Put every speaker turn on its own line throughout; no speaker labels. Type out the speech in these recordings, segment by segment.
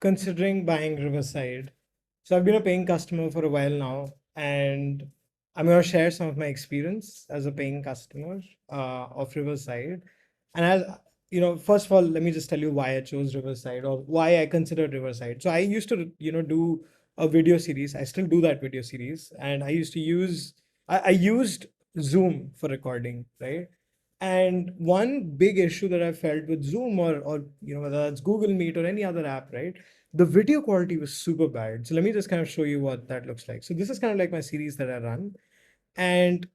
Considering buying Riverside. So I've been a paying customer for a while now, and I'm going to share some of my experience as a paying customer of Riverside. And first of all, let me just tell you why I chose Riverside or why I consider Riverside. So I used to, do a video series. I still do that video series, and I used Zoom for recording, right? And one big issue that I felt with Zoom or whether that's Google Meet or any other app, right? The video quality was super bad. So let me just kind of show you what that looks like. So this is kind of like my series that I run. And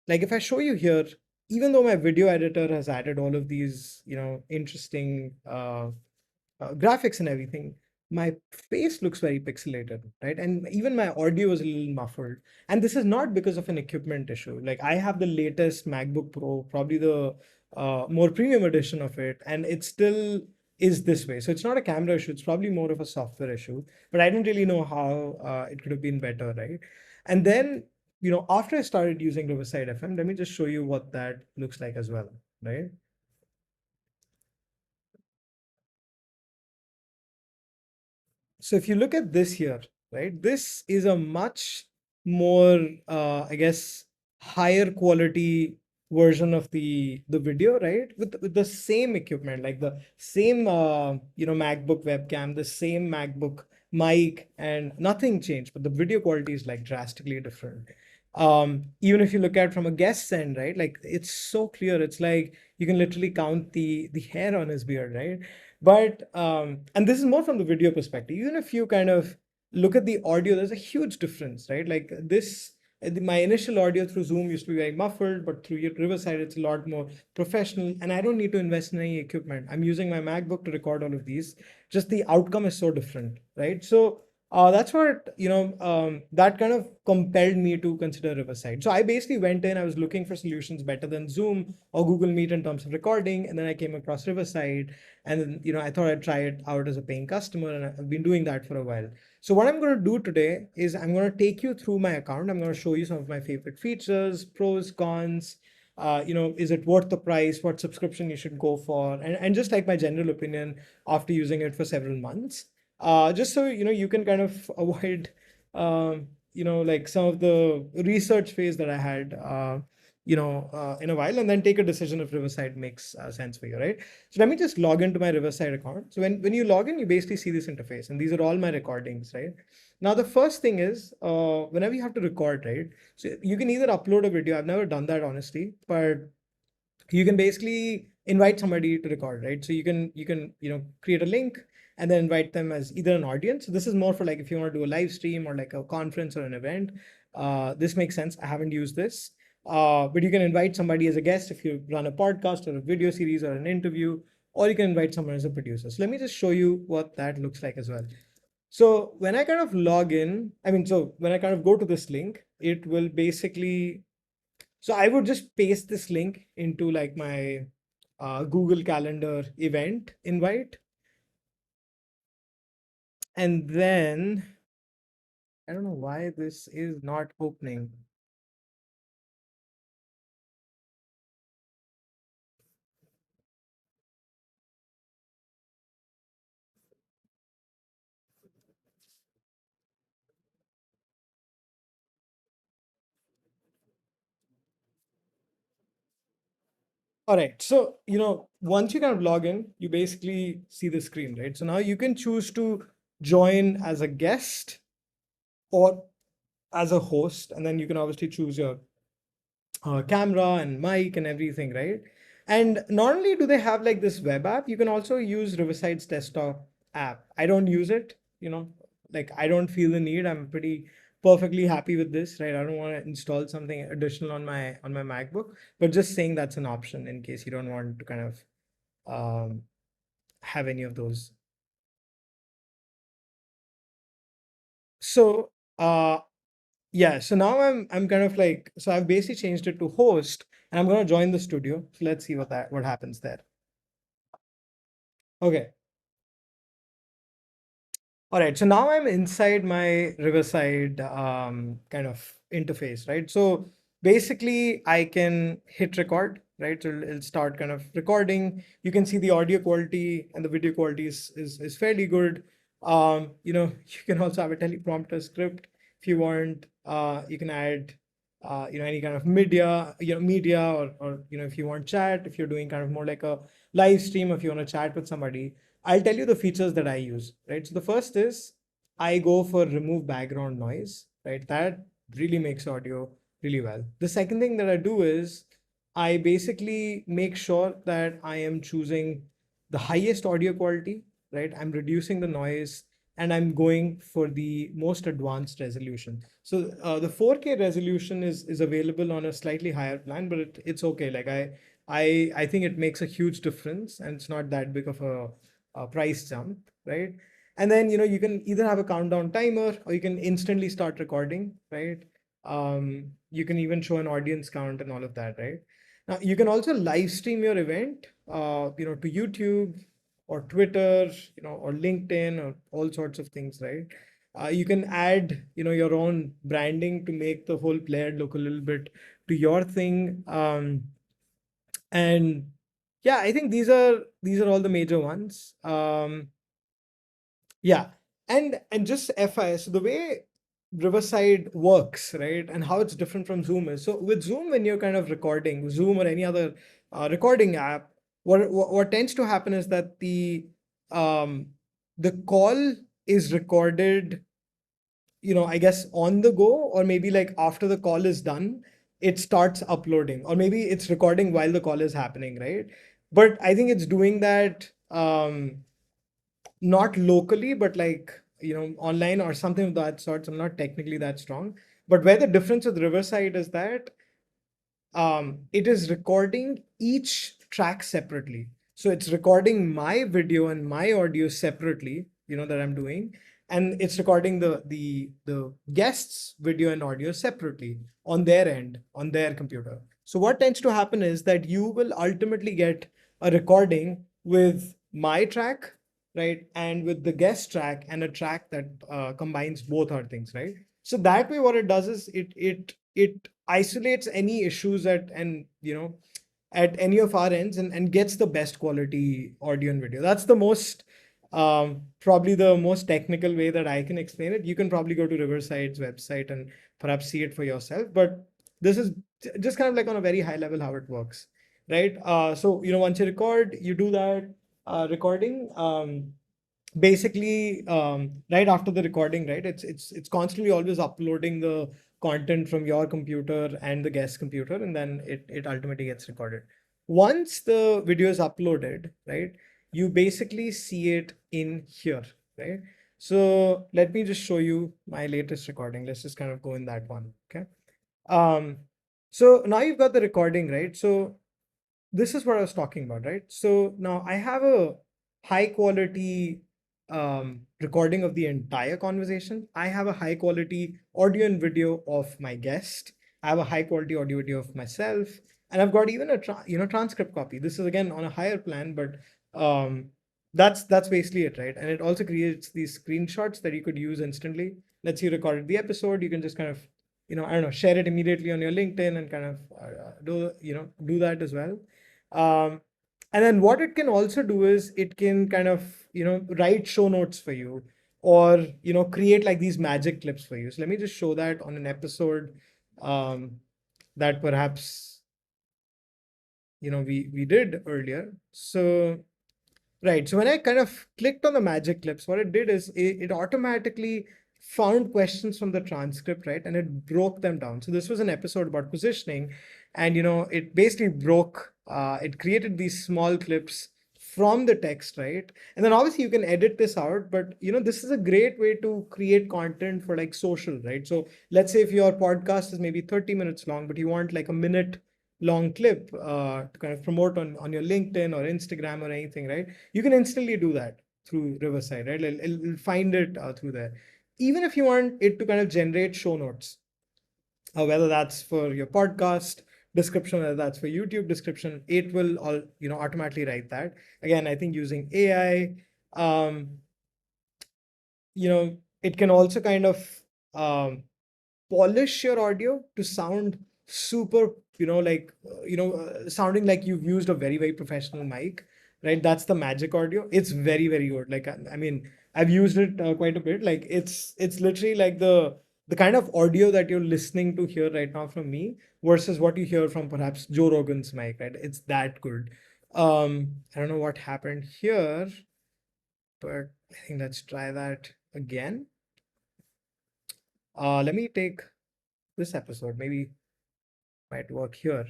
like if I show you here, even though my video editor has added all of these, interesting graphics and everything, my face looks very pixelated, right? And even my audio is a little muffled. And this is not because of an equipment issue. Like I have the latest MacBook Pro, probably the more premium edition of it, and it still is this way. So it's not a camera issue. It's probably more of a software issue. But I didn't really know how it could have been better, right? And then, after I started using Riverside FM, let me just show you what that looks like as well, right? So if you look at this here, right, this is a much more, I guess, higher quality version of the video, right? With the same equipment, like the same, MacBook webcam, the same MacBook mic, and nothing changed, but the video quality is like drastically different. Even if you look at from a guest's end, right, like it's so clear. It's like you can literally count the hair on his beard, right? But and this is more from the video perspective. Even if you kind of look at the audio, there's a huge difference, right? Like this, my initial audio through Zoom used to be very muffled, but through Riverside, it's a lot more professional. And I don't need to invest in any equipment. I'm using my MacBook to record all of these. Just the outcome is so different, right? So that's what, that kind of compelled me to consider Riverside. So I basically went in, I was looking for solutions better than Zoom or Google Meet in terms of recording. And then I came across Riverside. And then, I thought I'd try it out as a paying customer, and I've been doing that for a while. So what I'm going to do today is I'm going to take you through my account. I'm going to show you some of my favorite features, pros, cons. Is it worth the price? What subscription you should go for? And just like my general opinion after using it for several months. Just so you can kind of avoid like some of the research phase that I had in a while, and then take a decision if Riverside makes sense for you, right? So let me just log into my Riverside account. So when you log in, you basically see this interface, and these are all my recordings, right? Now, the first thing is whenever you have to record, right? So you can either upload a video. I've never done that, honestly, but you can basically invite somebody to record, right? So you can create a link and then invite them as either an audience. So this is more for like if you want to do a live stream or like a conference or an event. This makes sense. I haven't used this. But you can invite somebody as a guest if you run a podcast or a video series or an interview, or you can invite someone as a producer. So let me just show you what that looks like as well. So when I kind of log in, so when I kind of go to this link, it will basically, so I would just paste this link into like my Google Calendar event invite. And then I don't know why this is not opening. All right. So, once you kind of log in, you basically see the screen, right? So now you can choose to join as a guest or as a host, and then you can obviously choose your camera and mic and everything, right? And not only do they have like this web app, you can also use Riverside's desktop app. I don't use it, like I don't feel the need. I'm pretty perfectly happy with this, right? I don't want to install something additional on my MacBook, but just saying that's an option in case you don't want to kind of um, have any of those. So yeah, so now I'm kind of like, so I've basically changed it to host, and I'm gonna join the studio. So let's see what happens there. Okay. All right. So now I'm inside my Riverside kind of interface, right? So basically I can hit record. right? So it'll start kind of recording. You can see the audio quality and the video quality is fairly good. You can also have a teleprompter script if you want. You can add any kind of media, or if you want chat, if you're doing kind of more like a live stream, if you want to chat with somebody. I'll tell you the features that I use, right? So the first is I go for remove background noise, right? That really makes audio really well. The second thing that I do is I basically make sure that I am choosing the highest audio quality, right? I'm reducing the noise and I'm going for the most advanced resolution. So the 4K resolution is available on a slightly higher plan, but it's okay. Like I think it makes a huge difference, and it's not that big of a price jump, right? And then you can either have a countdown timer or you can instantly start recording, right? You can even show an audience count and all of that, right? Now you can also live stream your event, to YouTube or Twitter, or LinkedIn or all sorts of things, right? You can add, your own branding to make the whole player look a little bit to your thing. And yeah, I think these are all the major ones. Yeah. And just FI, so the way Riverside works, right, and how it's different from Zoom is, so with Zoom, when you're kind of recording, Zoom or any other recording app, what tends to happen is that um, the call is recorded, I guess on the go, or maybe like after the call is done, it starts uploading, or maybe it's recording while the call is happening, right? But I think it's doing that. Not locally, but like, online or something of that sort. I'm not technically that strong. But where the difference with Riverside is that it is recording each track separately. So it's recording my video and my audio separately, that I'm doing, and it's recording the guests' video and audio separately on their end, on their computer. So what tends to happen is that you will ultimately get a recording with my track, right, and with the guest track, and a track that combines both our things, right? So that way, what it does is it isolates any issues at any of our ends, and gets the best quality audio and video. That's the most probably the most technical way that I can explain it. You can probably go to Riverside's website and perhaps see it for yourself. But this is just kind of like on a very high level how it works, right? So once you record, you do that recording. Basically, right after the recording, right, it's constantly always uploading the content from your computer and the guest computer, and then it ultimately gets recorded. Once the video is uploaded, right, you basically see it in here, right? So let me just show you my latest recording. Let's just kind of go in that one. Okay. um so now you've got the recording, right? So this is what I was talking about, right? So now I have a high quality recording of the entire conversation. I have a high quality audio and video of my guest. I have a high quality audio video of myself, and I've got even a transcript copy. This is again on a higher plan, but um, that's basically it, right? And it also creates these screenshots that you could use instantly. Let's say you recorded the episode, you can just kind of I don't know, share it immediately on your LinkedIn and kind of do that as well. um, and then what it can also do is it can kind of write show notes for you, or create like these magic clips for you. So let me just show that on an episode um, that perhaps we did earlier. So right. So when I kind of clicked on the magic clips, what it did is it automatically found questions from the transcript, right? And it broke them down. So this was an episode about positioning, and it basically it created these small clips from the text, right? And then obviously you can edit this out, but this is a great way to create content for like social, right? So let's say if your podcast is maybe 30 minutes long, but you want like a minute long clip to kind of promote on your LinkedIn or Instagram or anything, right? You can instantly do that through Riverside, right? It'll find it through there. Even if you want it to kind of generate show notes, whether that's for your podcast description, whether that's for YouTube description, it will all automatically write that. Again, I think using AI, it can also kind of um, polish your audio to sound super sounding like you've used a very, very professional mic, right? That's the magic audio. It's very, very good. Like, I mean, I've used it quite a bit. Like, it's literally like the kind of audio that you're listening to here right now from me versus what you hear from perhaps Joe Rogan's mic, right? It's that good. I don't know what happened here, but I think let's try that again. Let me take this episode. Maybe might work here.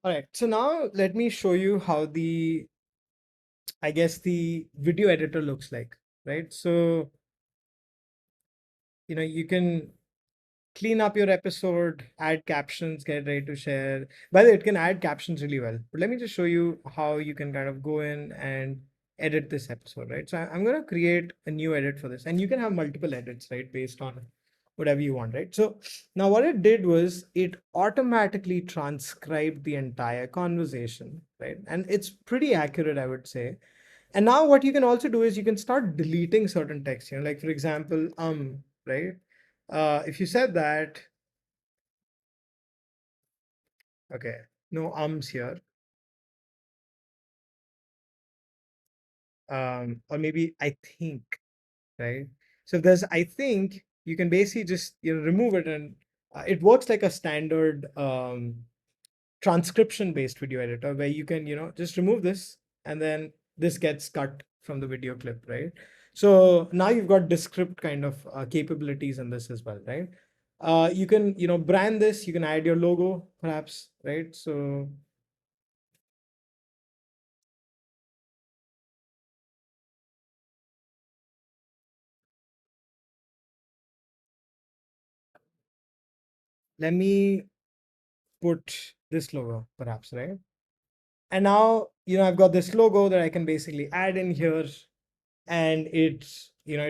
All right. So now let me show you how I guess the video editor looks like, right? So, you can clean up your episode, add captions, get ready to share. By the way, it can add captions really well. But let me just show you how you can kind of go in and edit this episode, right? So I'm going to create a new edit for this, and you can have multiple edits, right? Based on whatever you want, right? So now what it did was it automatically transcribed the entire conversation, right? And it's pretty accurate, I would say. And now what you can also do is you can start deleting certain text, like for example, right? If you said that, okay, no ums here, or maybe I think, right? So if there's I think, you can basically just remove it, and it works like a standard transcription based video editor where you can just remove this, and then this gets cut from the video clip, right? So now you've got descript kind of capabilities in this as well, right? You can brand this, you can add your logo perhaps, right? So let me put this logo perhaps, right? And now I've got this logo that I can basically add in here, and it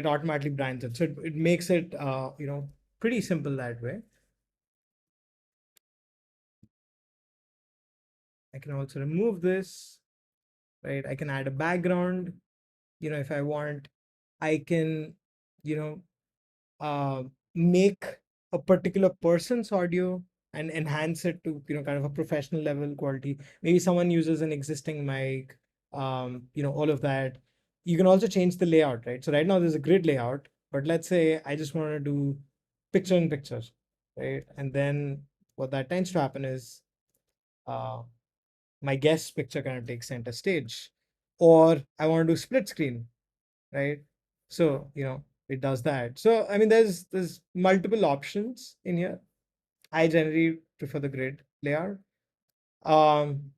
automatically brands it, so it makes it pretty simple that way. I can also remove this, right? I can add a background, if I want. I can, you know, make a particular person's audio and enhance it to, kind of a professional level quality. Maybe someone uses an existing mic, all of that. You can also change the layout, right? So right now there's a grid layout, but let's say I just want to do picture in picture, right? And then what that tends to happen is, uh, my guest picture kind of takes center stage, or I want to do split screen, right? So it does that. So I mean, there's multiple options in here. I generally prefer the grid layout. um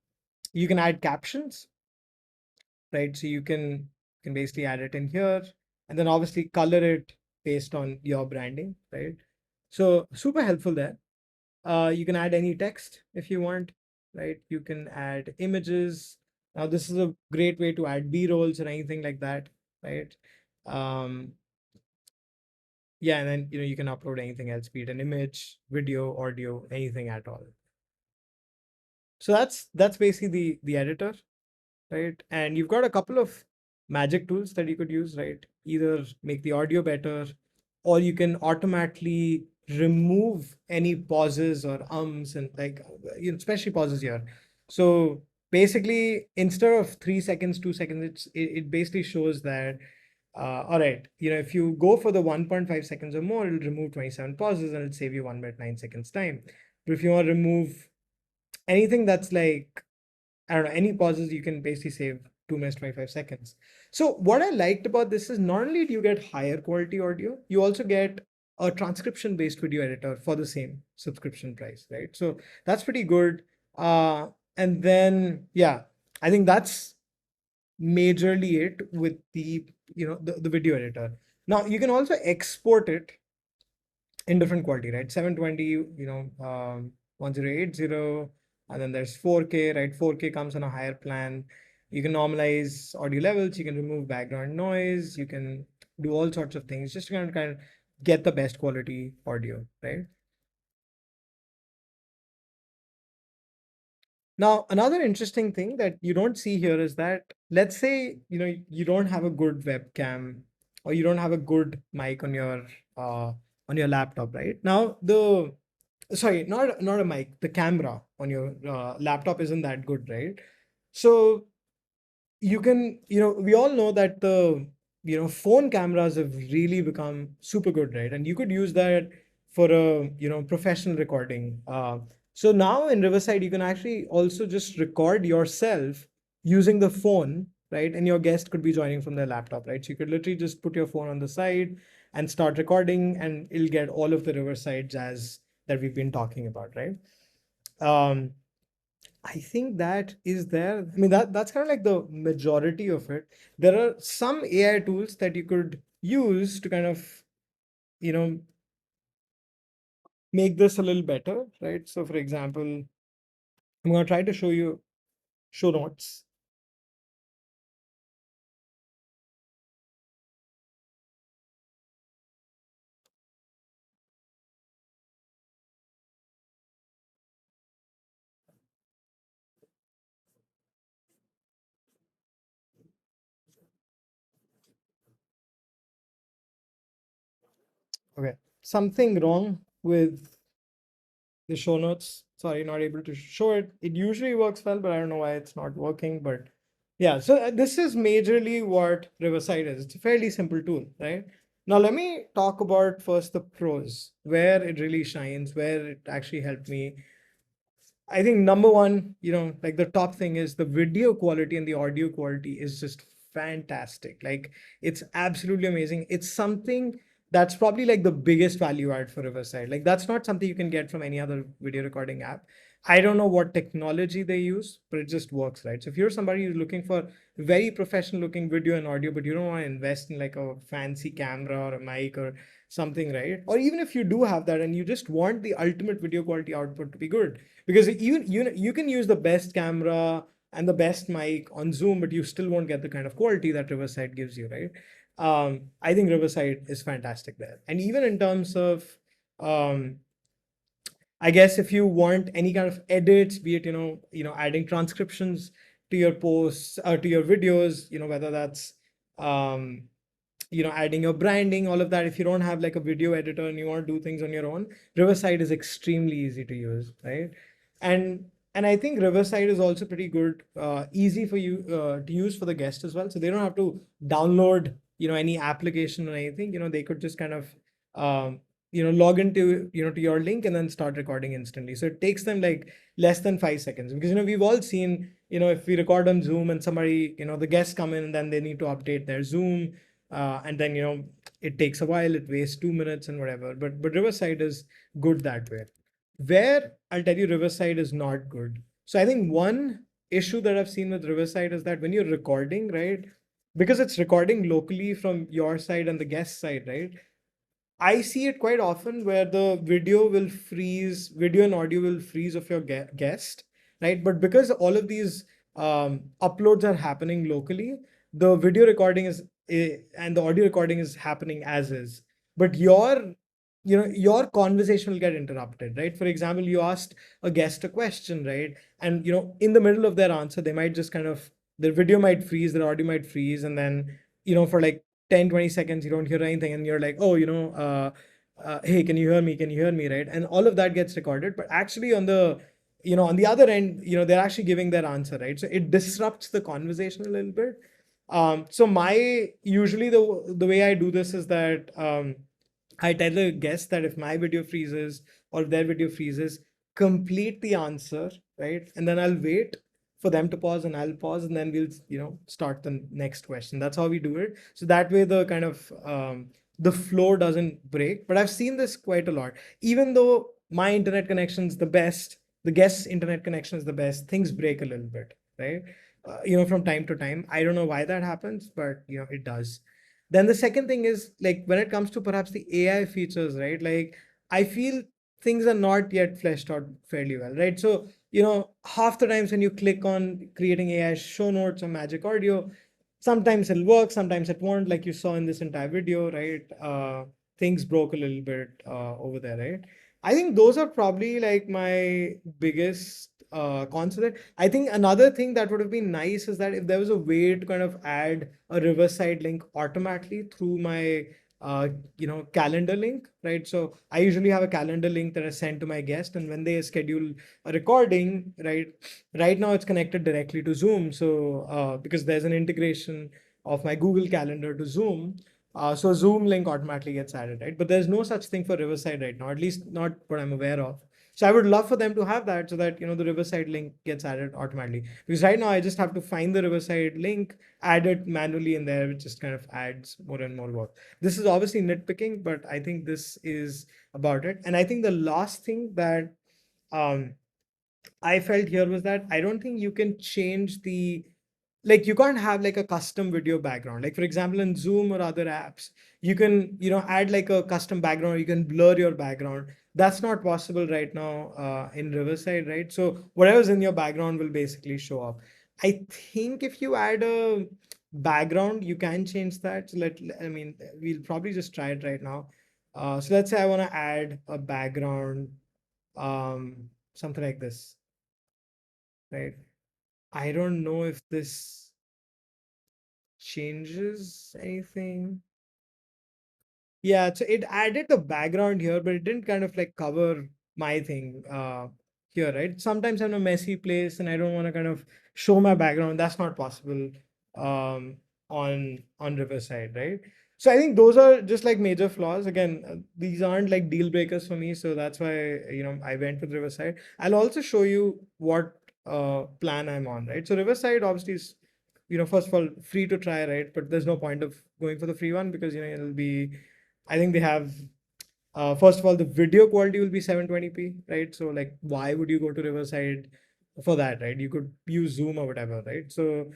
you can add captions, right? So you can basically add it in here, and then obviously color it based on your branding, right? So super helpful there. You can add any text if you want, right? You can add images. Now, this is a great way to add B-rolls or anything like that, right? Um, yeah, and then you can upload anything else, be it an image, video, audio, anything at all. So that's basically the editor, right? And you've got a couple of magic tools that you could use, right? Either make the audio better, or you can automatically remove any pauses or ums, and like especially pauses here. So basically, instead of 3 seconds, 2 seconds, it basically shows that, all right, if you go for the 1.5 seconds or more, it'll remove 27 pauses and it'll save you 1 minute 9 seconds time. But if you want to remove anything that's like, I don't know, any pauses, you can basically save 2 minutes 25 seconds. So what I liked about this is not only do you get higher quality audio, you also get a transcription based video editor for the same subscription price, right? So that's pretty good. And then, yeah, I think that's majorly it with the, the video editor. Now you can also export it in different quality, right? 720, 1080, and then there's 4K, right? 4K comes on a higher plan. You can normalize audio levels, you can remove background noise, you can do all sorts of things just to kind of get the best quality audio, right? Now, another interesting thing that you don't see here is that, let's say, you don't have a good webcam or you don't have a good mic uh, on your laptop, right? Now, sorry, not a mic, the camera on your laptop isn't that good, right? So you can, we all know that the, phone cameras have really become super good, right? And you could use that for a, professional recording. So now in Riverside, you can actually also just record yourself using the phone, right? And your guest could be joining from their laptop, right? So you could literally just put your phone on the side and start recording, and it'll get all of the Riverside jazz that we've been talking about, right? Um, I think that is there. I mean, that's kind of like the majority of it. There are some AI tools that you could use to kind of, you know, make this a little better, right? So for example, I'm going to try to show you show notes. Okay. Something wrong with the show notes. Sorry, not able to show it. It usually works well, but I don't know why it's not working. But yeah, so this is majorly what Riverside is. It's a fairly simple tool, right? Now, let me talk about first the pros, where it really shines, where it actually helped me. I think number one, like the top thing is the video quality and the audio quality is just fantastic. Like it's absolutely amazing. It's something that's probably like the biggest value add for Riverside. Like that's not something you can get from any other video recording app. I don't know what technology they use, but it just works, right? So if you're somebody who's looking for very professional looking video and audio, but you don't want to invest in like a fancy camera or a mic or something, right? Or even if you do have that and you just want the ultimate video quality output to be good, because you can use the best camera and the best mic on Zoom, but you still won't get the kind of quality that Riverside gives you, right? I think Riverside is fantastic there, and even in terms of um, I guess if you want any kind of edits, be it adding transcriptions to your posts or to your videos, whether that's um, adding your branding, all of that. If you don't have like a video editor and you want to do things on your own, Riverside is extremely easy to use, right? And I think Riverside is also pretty good, easy for you to use for the guest as well. So they don't have to download any application or anything. They could just kind of um, log into to your link and then start recording instantly. So it takes them like less than 5 seconds, because we've all seen, if we record on Zoom and somebody, the guests come in and then they need to update their Zoom, and then it takes a while, it wastes 2 minutes and whatever, but Riverside is good that way. Where I'll tell you Riverside is not good, so I think one issue that I've seen with Riverside is that when you're recording, right, because it's recording locally from your side and the guest side, right, I see it quite often where the video and audio will freeze of your guest, right? But because all of these uploads are happening locally, the video recording and the audio recording is happening as is. But your conversation will get interrupted, right? For example, you asked a guest a question, right? And in the middle of their answer, they might just kind of their video might freeze, their audio might freeze, and then for like 10-20 seconds you don't hear anything, and you're like, oh, hey, can you hear me, right? And all of that gets recorded, but actually on the other end, they're actually giving their answer, right? So it disrupts the conversation a little bit. So my usually the way I do this is that I tell the guest that if my video freezes or if their video freezes, complete the answer, right? And then I'll wait for them to pause and I'll pause, and then we'll start the next question. That's how we do it. So that way the kind of the flow doesn't break. But I've seen this quite a lot. Even though my internet connection is the best, the guest's internet connection is the best, things break a little bit, right? From time to time. I don't know why that happens, but it does. Then the second thing is, like, when it comes to perhaps the AI features, right? Like, I feel things are not yet fleshed out fairly well, right? So, half the times when you click on creating AI show notes or magic audio, sometimes it'll work, sometimes it won't, like you saw in this entire video, right? Things broke a little bit over there, right? I think those are probably like my biggest cons of it. I think another thing that would have been nice is that if there was a way to kind of add a Riverside link automatically through my calendar link, right? So I usually have a calendar link that I send to my guest, and when they schedule a recording, right now it's connected directly to Zoom. So because there's an integration of my Google Calendar to Zoom, so Zoom link automatically gets added, right? But there's no such thing for Riverside right now, at least not what I'm aware of. So I would love for them to have that, so that the Riverside link gets added automatically. Because right now I just have to find the Riverside link, add it manually in there, which just kind of adds more and more work. This is obviously nitpicking, but I think this is about it. And I think the last thing that um, I felt here was that I don't think you can change the, like, you can't have like a custom video background. Like, for example, in Zoom or other apps, you can add like a custom background, or you can blur your background. That's not possible right now in Riverside, right? So whatever's in your background will basically show up. I think if you add a background, you can change that. So I mean, we'll probably just try it right now. So let's say I want to add a background, something like this, right? I don't know if this changes anything. Yeah, so it added the background here, but it didn't kind of like cover my thing here, right? Sometimes I'm in a messy place and I don't want to kind of show my background. That's not possible um, on Riverside, right? So I think those are just like major flaws. Again, these aren't like deal breakers for me, so that's why I went with Riverside. I'll also show you what plan I'm on, right? So Riverside obviously is first of all, free to try, right? But there's no point of going for the free one because it'll be, I think they have, first of all, the video quality will be 720p, right? So like, why would you go to Riverside for that, right? You could use Zoom or whatever, right? So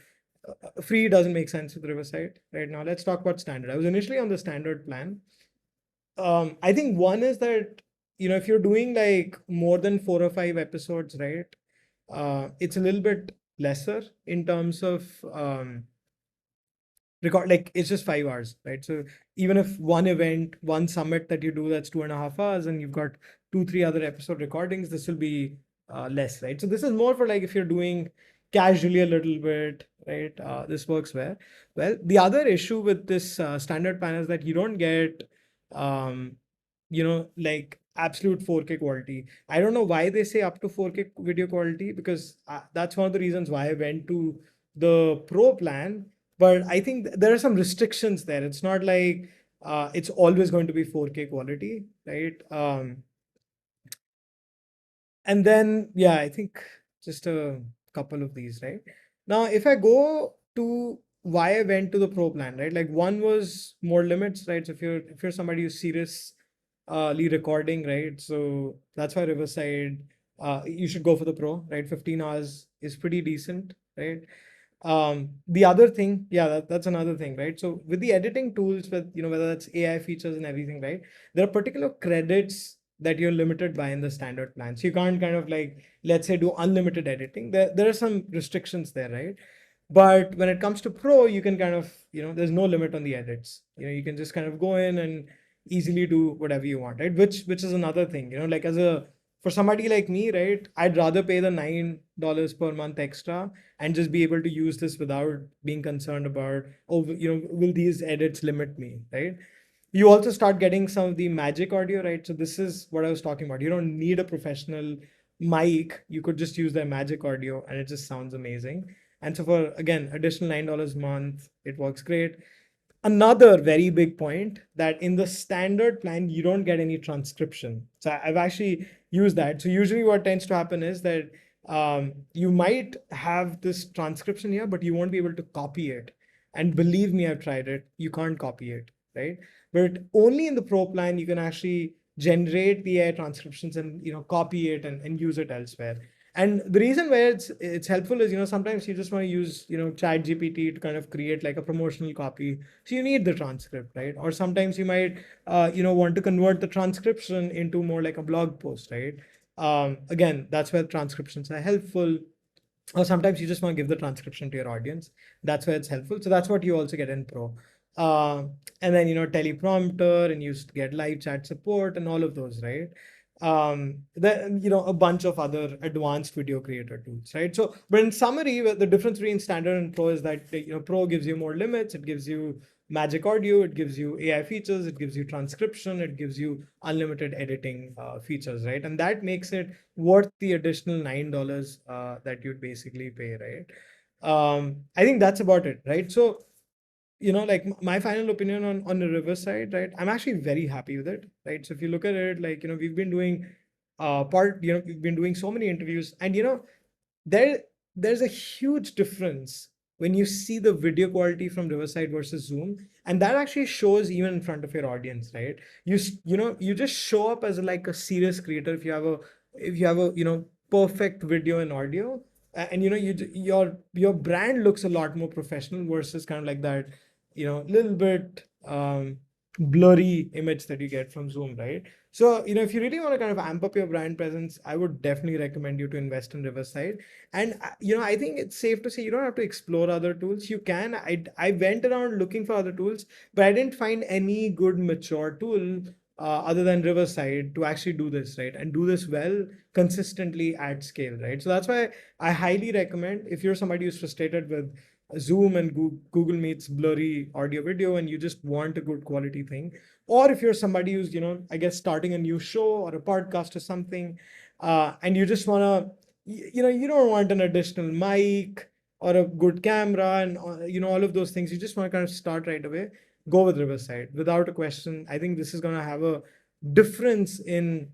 free doesn't make sense with Riverside right now. Let's talk about standard. I was initially on the standard plan. I think one is that if you're doing like more than 4 or 5 episodes, right? It's a little bit lesser in terms of record, like it's just 5 hours, right? So even if one event, one summit that you do, that's 2.5 hours, and you've got 2 3 other episode recordings, this will be less, right? So this is more for like if you're doing casually a little bit, right? This works well. The other issue with this standard plan is that you don't get like absolute 4K quality. I don't know why they say up to 4K video quality, because that's one of the reasons why I went to the pro plan. But I think there are some restrictions there. It's not like it's always going to be 4K quality, right? And then, yeah, I think just a couple of these, right? Now, if I go to why I went to the pro plan, right? Like, one was more limits, right? So if you're somebody who's seriously recording, right? So that's why Riverside, you should go for the pro, right? 15 hours is pretty decent, right? The other thing, yeah, that's another thing, right? So with the editing tools, with whether that's AI features and everything, right? There are particular credits that you're limited by in the standard plan. So you can't kind of like, let's say, do unlimited editing. There are some restrictions there, right? But when it comes to pro, you can kind of, there's no limit on the edits. You can just kind of go in and easily do whatever you want, right? Which is another thing, like for somebody like me, right? I'd rather pay the $9 per month extra and just be able to use this without being concerned about, oh, will these edits limit me, right? You also start getting some of the magic audio, right? So this is what I was talking about. You don't need a professional mic. You could just use their magic audio and it just sounds amazing. And so for, again, additional $9 a month, it works great. Another very big point, that in the standard plan, you don't get any transcription. So I've actually used that. So usually what tends to happen is that you might have this transcription here, but you won't be able to copy it. And believe me, I've tried it. You can't copy it, right? But only in the pro plan you can actually generate the AI transcriptions and copy it and use it elsewhere. And the reason where it's helpful is sometimes you just want to use Chat GPT to kind of create like a promotional copy, so you need the transcript, right? Or sometimes you might want to convert the transcription into more like a blog post, right? Again, that's where transcriptions are helpful. Or sometimes you just want to give the transcription to your audience. That's where it's helpful. So that's what you also get in pro. uh, and then teleprompter, and you get live chat support and all of those, right? Then a bunch of other advanced video creator tools, right? So but in summary, the difference between standard and pro is that pro gives you more limits. It gives you magic audio, it gives you AI features, it gives you transcription, it gives you unlimited editing features, right? And that makes it worth the additional $9 that you'd basically pay, right? I think that's about it, right? So like my final opinion on the Riverside, right? I'm actually very happy with it, right? So if you look at it, like we've been doing we've been doing so many interviews, and there there's a huge difference when you see the video quality from Riverside versus Zoom, and that actually shows even in front of your audience, right? You just show up as like a serious creator if you have a perfect video and audio, and your brand looks a lot more professional versus kind of like that little bit blurry image that you get from Zoom, right? So if you really want to kind of amp up your brand presence, I would definitely recommend you to invest in Riverside. And I think it's safe to say you don't have to explore other tools. You can. I went around looking for other tools, but I didn't find any good mature tool other than Riverside to actually do this, right? And do this well, consistently at scale, right? So that's why I highly recommend, if you're somebody who's frustrated with Zoom and Google Meets blurry audio video and you just want a good quality thing, or if you're somebody who's I guess starting a new show or a podcast or something, and you just want to you don't want an additional mic or a good camera and all of those things, you just want to kind of start right away, go with Riverside without a question. I think this is going to have a difference in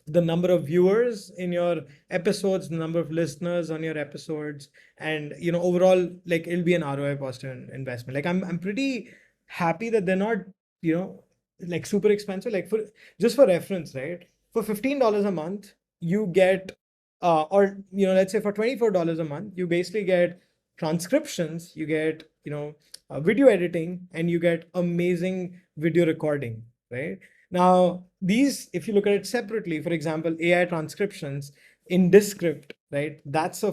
the number of viewers in your episodes, the number of listeners on your episodes, and overall, like it'll be an ROI positive investment. Like I'm pretty happy that they're not you know like super expensive. Like for just for reference, right? For $15 a month, you get or let's say for $24 a month, you basically get transcriptions, you get video editing, and you get amazing video recording, right? Now, these, if you look at it separately, for example, AI transcriptions in Descript, right? That's I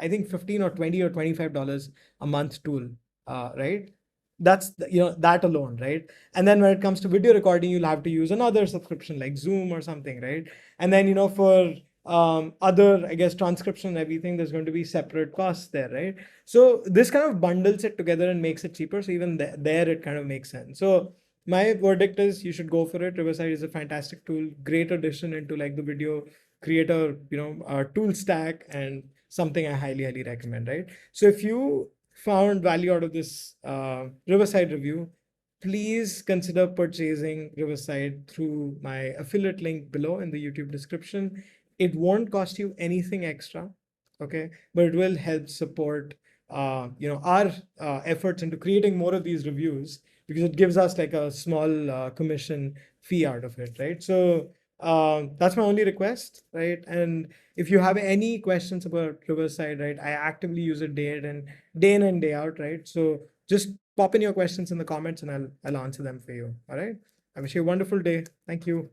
think 15 or 20 or $25 a month tool, right? That's that alone, right? And then when it comes to video recording, you'll have to use another subscription like Zoom or something, right? And then for other, I guess, transcription and everything, there's going to be separate costs there, right? So this kind of bundles it together and makes it cheaper. So even there, it kind of makes sense. So my verdict is you should go for it. Riverside is a fantastic tool, great addition into like the video creator, tool stack, and something I highly, highly recommend, right? So if you found value out of this Riverside review, please consider purchasing Riverside through my affiliate link below in the YouTube description. It won't cost you anything extra, okay? But it will help support, our efforts into creating more of these reviews, because it gives us like a small commission fee out of it, right? So that's my only request, right? And if you have any questions about Riverside, right, I actively use it day in and day out, right? So just pop in your questions in the comments and I'll answer them for you. All right. I wish you a wonderful day. Thank you.